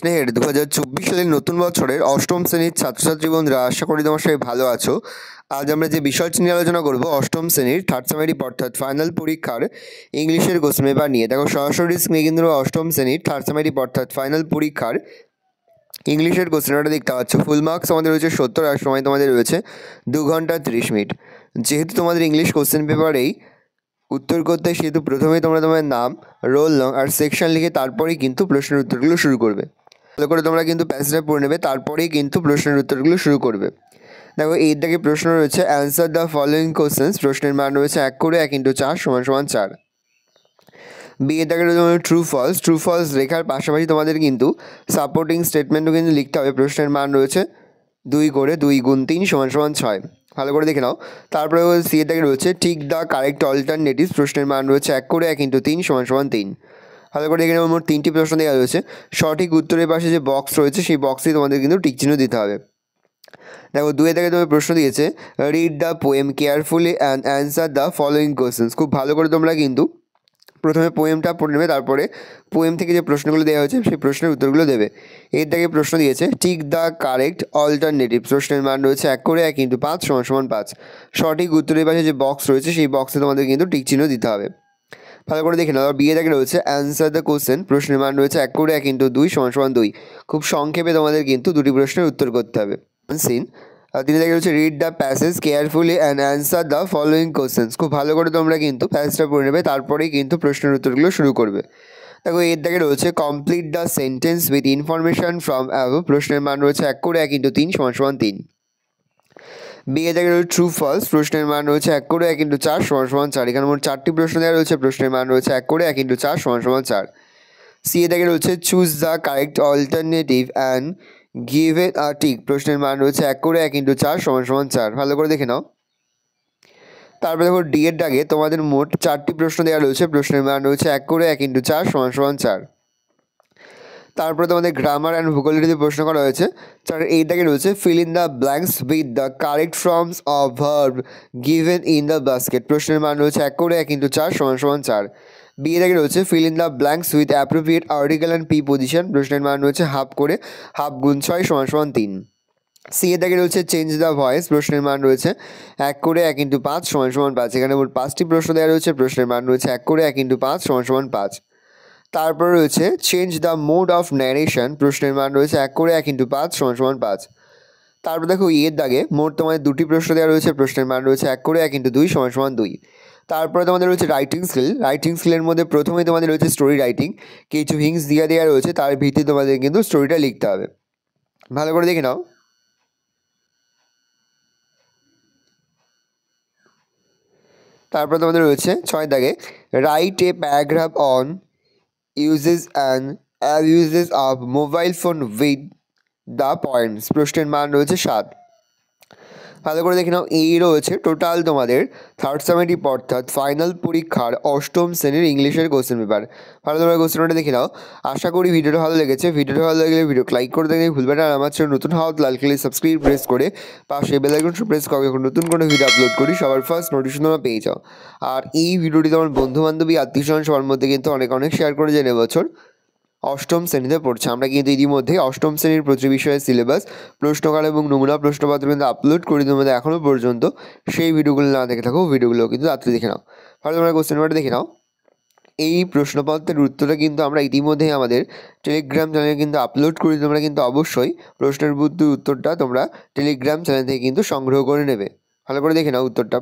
স্নেহের 2024 সালের নতুন বছরের অষ্টম শ্রেণীর ছাত্রছাত্রী বন্ধুরা, আশা করি তোমার সবাই ভালো আছো। আজ আমরা যে বিষয়টি নিয়ে আলোচনা করব অষ্টম শ্রেণীর থার্ড সেমিস্টার অর্থাৎ ফাইনাল পরীক্ষার ইংলিশের কোশ্চেন পেপার নিয়ে। দেখো সরাসরি স্ক্রিনে কিন্তু অষ্টম শ্রেণীর থার্ড সেমিস্টার অর্থাৎ ফাইনাল পরীক্ষার ইংলিশের কোশ্চেনটা দেখতে পাচ্ছ। ফুল মার্কস আমাদের রয়েছে 70 আর সময় তোমাদের রয়েছে 2 ঘন্টা 30 মিনিট। যেহেতু তোমাদের ইংলিশ কোশ্চেন পেপারেই উত্তর করতে, সেহেতু প্রথমেই তোমরা তোমার নাম, রোল নং আর সেকশন লিখে তারপরেই কিন্তু প্রশ্নের উত্তরগুলো শুরু করবে। ভালো করে তোমরা কিন্তু প্যাসেজটা পড়ে নেবে, তারপরেই কিন্তু প্রশ্নের উত্তরগুলো শুরু করবে। দেখো এর দিকে প্রশ্ন রয়েছে অ্যান্সার দ্য ফলোয়িং কোশ্চেন্স। প্রশ্নের মান রয়েছে 1 করে 1 × 4 = 4। বি এর দিকে রয়েছে ট্রু ফলস লেখার পাশাপাশি তোমাদের কিন্তু সাপোর্টিং স্টেটমেন্টও কিন্তু লিখতে হবে। প্রশ্নের মান রয়েছে 2 করে 2 × 3 = 6। ভালো করে দেখে নাও। তারপরে সি এর দিকে রয়েছে ঠিক দ্য কারেক্ট অল্টারনেটিভস। প্রশ্নের মান রয়েছে 1 করে 1 × 3 = 3। ভালো করে দেখে নাও। মোট 3টি প্রশ্ন দেওয়া রয়েছে। সঠিক উত্তরের পাশে যে বক্স রয়েছে সেই বক্সে তোমাদের কিন্তু টিক চিহ্ন দিতে হবে। দেখো 2 থেকে তোমার প্রশ্ন দিয়েছে read the poem carefully and answer the following questions. খুব ভালো করে তোমরা কিন্তু প্রথমে পোয়েমটা পড়ে নেবে, তারপরে পোয়েম থেকে যে প্রশ্নগুলো দেওয়া হয়েছে সেই প্রশ্নের উত্তরগুলো দেবে। এর থেকে প্রশ্ন দিয়েছে টিক দ্য কারেক্ট অল্টারনেটিভ। প্রশ্নের মান রয়েছে 1 করে 1 × 5 = 5। সঠিক উত্তরের পাশে যে বক্স রয়েছে সেই বক্সে তোমাদের কিন্তু টিক চিহ্ন দিতে হবে। ভালো করে দেখে নাও। বিয়ে থেকে রয়েছে অ্যান্সার দ্য কোশ্চেন। প্রশ্নের মান রয়েছে 1 করে 1 × 2 = 2। খুব সংক্ষেপে তোমাদের কিন্তু দুটি প্রশ্নের উত্তর করতে হবে। সিন 3 থেকে রয়েছে read the passage carefully and answer the following questions. খুব ভালো করে তোমরা কিন্তু প্যাসেজটা পড়ে নেবে, তারপরেই কিন্তু প্রশ্নের উত্তরগুলো শুরু করবে। দেখো এর দিকে রয়েছে complete the sentence with information from above. প্রশ্নের মান রয়েছে 1 করে 1 × 3 = 3। বি এর দিকে রয়েছে ট্রু ফলস। প্রশ্নের মান রয়েছে 1 করে 1 × 4 = 4। এখানে মোট 4টি প্রশ্ন দেওয়া রয়েছে। প্রশ্নের মান রয়েছে 1 করে 1 × 4 = 4। সি এর দিকে রয়েছে choose the correct alternative and give it a tick. প্রশ্নের মান রয়েছে 1 করে 1 × 4 = 4। ভালো করে দেখে নাও। তারপরে দেখো ডি এর দাগে তোমাদের মোট 4টি প্রশ্ন দেওয়া রয়েছে। প্রশ্নের মান রয়েছে 1 করে 1 × 4 = 4। তারপরে তোমাদের গ্রামার অ্যান্ড ভোকাবুলারিতে প্রশ্ন করা হয়েছে। এই দাগে রয়েছে fill in the blanks with the correct forms of verb given in the basket. প্রশ্নের মান রয়েছে 1 করে 1 × 4 = 4। বি এর দাগে রয়েছে fill in the blanks with appropriate article and preposition. প্রশ্নের মান রয়েছে হাফ করে হাফ × 6 = 3। সি এর দাগে রয়েছে চেঞ্জ দ্য ভয়েস। প্রশ্নের মান রয়েছে 1 করে 1 × 5 = 5। এখানে মোট 5টি প্রশ্ন দেওয়া রয়েছে। প্রশ্নের মান রয়েছে 1 করে 1 × 5 = 5। তারপর রয়েছে change the mode of narration. প্রশ্নের মান রয়েছে 1 করে 1 × 5 = 5। তারপর দেখো এর দাগে মোট তোমাদের 2টি প্রশ্ন দেওয়া রয়েছে। প্রশ্নের মান রয়েছে 1 করে 1 × 2 = 2। তারপরে তোমাদের রয়েছে রাইটিং স্কিলের মধ্যে প্রথমেই তোমাদের রয়েছে স্টোরি রাইটিং। কিছু হিংস দেওয়া রয়েছে, তার ভিত্তিতে তোমাদের কিন্তু স্টোরিটা লিখতে হবে। ভালো করে দেখে নাও। তারপর তোমাদের রয়েছে 6 দাগে write a paragraph on uses and abuses of mobile phone with the points. প্রশ্নের মান রয়েছে 7। ভালো করে দেখে নাও। এই রয়েছে টোটাল তোমাদের থার্ড সেমিস্টার অর্থাৎ ফাইনাল পরীক্ষার অষ্টম শ্রেণীর ইংলিশের কোশ্চেন পেপার। ভালো তোমরা কোশ্চেনটা দেখে নাও। আশা করি ভিডিওটা ভালো লেগেছে। ভিডিওটা ভালো লাগলে ভিডিও লাইক করে দেখে ভুলবে না। আর আমার চ্যানেল নতুন হওয়া লাল কালি সাবস্ক্রাইব প্রেস করে পাশে বেল আইকন প্রেস করে যখন নতুন কোনো ভিডিও আপলোড করি সবার ফার্স্ট নোটিফিকেশন তোমরা পেয়ে যাও। আর এই ভিডিওটি তোমার বন্ধু বান্ধবী আত্মীয়স্বজন সবার মধ্যে কিন্তু অনেক শেয়ার করে জেনে বছর অষ্টম শ্রেণীতে পড়ছে। আমরা কিন্তু ইতিমধ্যেই অষ্টম শ্রেণীর প্রতি বিষয়ের সিলেবাস, প্রশ্নকাল এবং নমুনা প্রশ্নপত্র কিন্তু আপলোড করি তোমাদের এখনও পর্যন্ত। সেই ভিডিওগুলো না দেখে থাকো, ভিডিওগুলো কিন্তু রাত্রে দেখে নাও। ভালো তোমরা কোশ্চেন পেপারটা দেখে নাও। এই প্রশ্নপত্রের উত্তরটা কিন্তু আমরা ইতিমধ্যেই আমাদের টেলিগ্রাম চ্যানেলে কিন্তু আপলোড করি। তোমরা কিন্তু অবশ্যই প্রশ্নের উত্তরটা তোমরা টেলিগ্রাম চ্যানেল থেকে কিন্তু সংগ্রহ করে নেবে। ভালো করে দেখে নাও উত্তরটা।